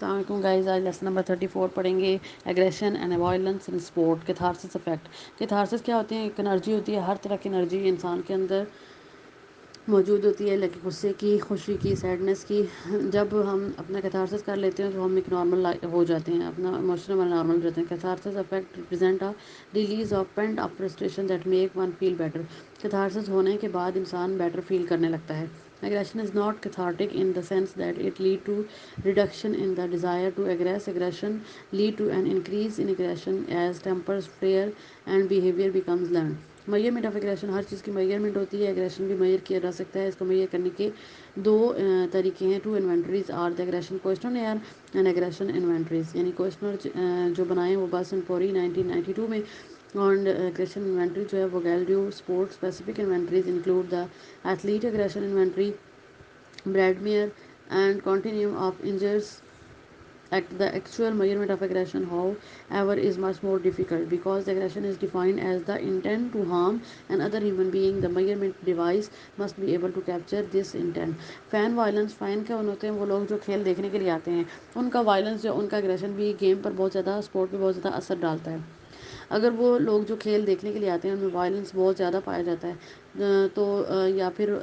السلام علیکم گائز. آج لیسن نمبر 34 پڑھیں گے aggression and violence in sport. Catharsis effect. Catharsis کیا ہوتی ہے؟ ایک انرجی ہوتی ہے، ہر طرح کی انرجی انسان کے اندر موجود ہوتی ہے، لیکن غصے کی، خوشی کی، سیڈنس کی. جب ہم اپنا کیتھارسس کر لیتے ہیں تو ہم ایک نارمل ہو جاتے ہیں، اپنا ایموشنل نارمل ہو جاتے ہیں. Catharsis effect represent release of pent up frustration that make one feel better. Catharsis ہونے کے بعد انسان بیٹر فیل کرنے لگتا ہے. Aggression is not cathartic in the sense that it lead to reduction in the desire to aggress. Aggression lead to an increase in aggression as tempers flare and behavior becomes learned. Measurement of aggression. ہر چیز کی measurement ہوتی ہے. Aggression بھی mayor کیا جا سکتا ہے. اس کو میئر کرنے کے دو طریقے ہیں. Two inventories are the aggression questionnaire and aggression inventories. یعنی کوشچنر جو بنائے وہ باسن پوری 1992 میں، اور ایگریشن انوینٹری جو ہے وہ گیلڈیو sport specific inventories include the athlete aggression inventory, Bradmere, and continuum of injuries. The actual measurement of aggression, however, is much more difficult because aggression is defined as the intent to harm another human being. The measurement device must be able to capture this intent. Fan violence. Fan کیا ہوتے ہیں؟ وہ لوگ جو کھیل دیکھنے کے لیے آتے ہیں، ان کا وائلنس جو ان کا اگریشن بھی گیم پر بہت زیادہ، اسپورٹ پہ بہت زیادہ اثر ڈالتا ہے. اگر وہ لوگ جو کھیل دیکھنے کے لیے آتے ہیں ان میں وائلنس بہت زیادہ پایا جاتا ہے، تو یا پھر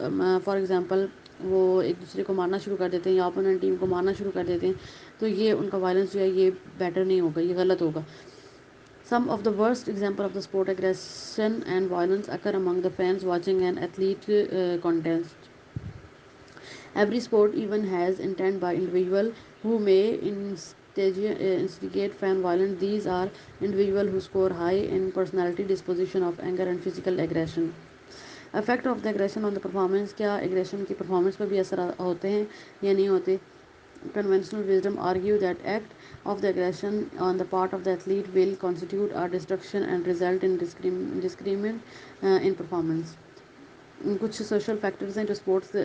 فار ایگزامپل وہ ایک دوسرے کو مارنا شروع کر دیتے ہیں یا اپوننٹ ٹیم کو مارنا شروع کر دیتے ہیں، تو یہ ان کا وائلنس جو ہے یہ بیٹر نہیں ہوگا، یہ غلط ہوگا. Some of the worst examples of the sport aggression and violence occur among the fans watching an athlete contest. Every sport even has intent by individual who may instigate fan violence. These are individuals who score high in personality, disposition of anger and physical aggression. Effect of the aggression on the performance. کیا aggression کی performance پہ بھی اثر ہوتے ہیں یا نہیں ہوتے؟ Conventional wisdom argue that act of the aggression on the part of the athlete will constitute a destruction and result in discriminant in performance. کچھ سوشل فیکٹرز ہیں جو اسپورٹس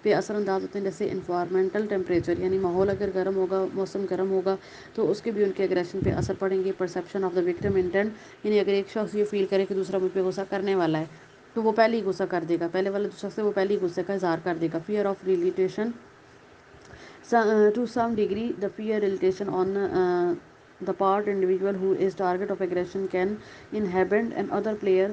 پہ اثر انداز ہوتے ہیں، جیسے انوائرمنٹل ٹیمپریچر، یعنی ماحول اگر گرم ہوگا، موسم گرم ہوگا تو اس کے بھی ان کے اگریشن پہ اثر پڑیں گے. Perception of the victim intent, یعنی اگر ایک شخص یہ فیل کرے کہ دوسرا مجھ پہ غصہ کرنے والا ہے تو وہ پہلے ہی غصہ کر دے گا، پہلے والا جو شخص ہے وہ پہلے ہی غصے کا اظہار کر دے گا. Fear of retaliation. To some degree, the fear relatation on the part individual who is target of aggression can inhibit another player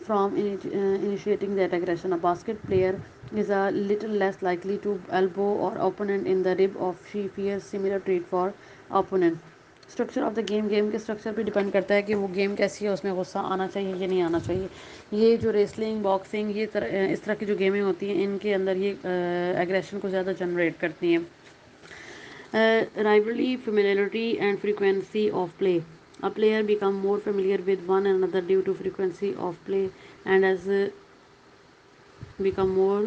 from initiating that aggression. A basket player is a little less likely to elbow or opponent in the rib if she fears similar trait for opponent. Structure of the game. Game کے structure پہ depend کرتا ہے کہ وہ game کیسی ہے، اس میں غصہ آنا چاہیے یا نہیں آنا چاہیے. یہ جو ریسلنگ، باکسنگ، یہ اس طرح کی جو گیمیں ہوتی ہیں ان کے اندر یہ ایگریشن کو زیادہ جنریٹ کرتی ہیں. Rivalry, familiarity and frequency of play. A player become more familiar with one another due to frequency of play and as become more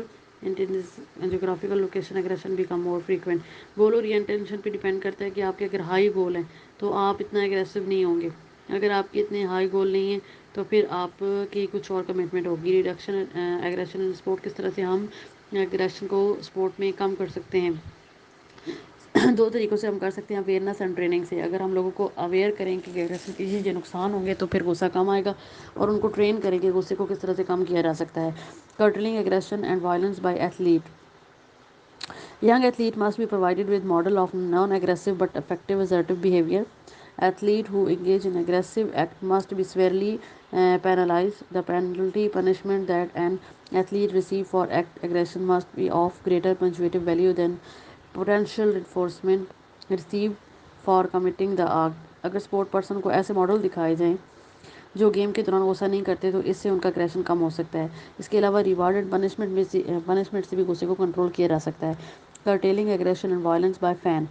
intense geographical location aggression become more frequent. گول اور intention پہ depend کرتا ہے کہ آپ کے اگر high goal ہیں تو آپ اتنا اگریسو نہیں ہوں گے، اگر آپ کے اتنے ہائی گول نہیں ہیں تو پھر آپ کی کچھ اور کمٹمنٹ ہوگی. Reduction aggression in sport. کس طرح سے ہم ایگریشن کو اسپورٹ میں کم کر سکتے ہیں؟ دو طریقوں سے ہم کر سکتے ہیں، اویئرنیس اینڈ ٹریننگ سے. اگر ہم لوگوں کو اویئر کریں کہ ایگریشن کے یہ نقصان ہوں گے تو پھر غصہ کم آئے گا، اور ان کو ٹرین کریں کہ غصے کو کس طرح سے کم کیا جا سکتا ہے. Curtailing aggression and violence by athlete. Young athlete must be provided with model of non-aggressive but effective assertive behavior. Athlete who engage in aggressive act must be severely penalized. The punishment that an athlete receive for aggression must be of greater punitive value than potential reinforcement received for committing the act. اگر sport person کو ایسے model دکھائے جائیں جو game کے دوران غصہ نہیں کرتے تو اس سے ان کا اگریشن کم ہو سکتا ہے. اس کے علاوہ ریوارڈ اینڈ پنشمنٹ سے بھی غصے کو کنٹرول کیا جا سکتا ہے. Curtailing aggression and violence by fan.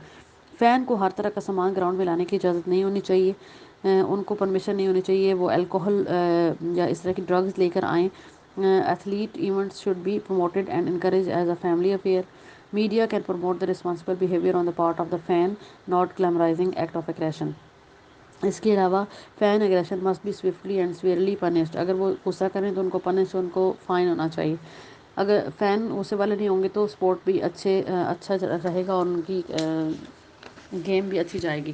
Fan کو ہر طرح کا سامان گراؤنڈ میں لانے کی اجازت نہیں ہونی چاہیے، ان کو پرمیشن نہیں ہونی چاہیے وہ الکوہل یا اس طرح کی ڈرگز لے کر آئیں. Athlete events should be promoted and encourage as a family affair. Media can promote the responsible behaviour on the part of the fan, not glamorising act of aggression. اس کے علاوہ fan aggression must be swiftly and severely punished. اگر وہ غصہ کریں تو ان کو punish, ان کو فائن ہونا چاہیے. اگر فین غصے والے نہیں ہوں گے تو اسپورٹ بھی اچھا رہے گا اور ان کی گیم بھی اچھی جائے گی.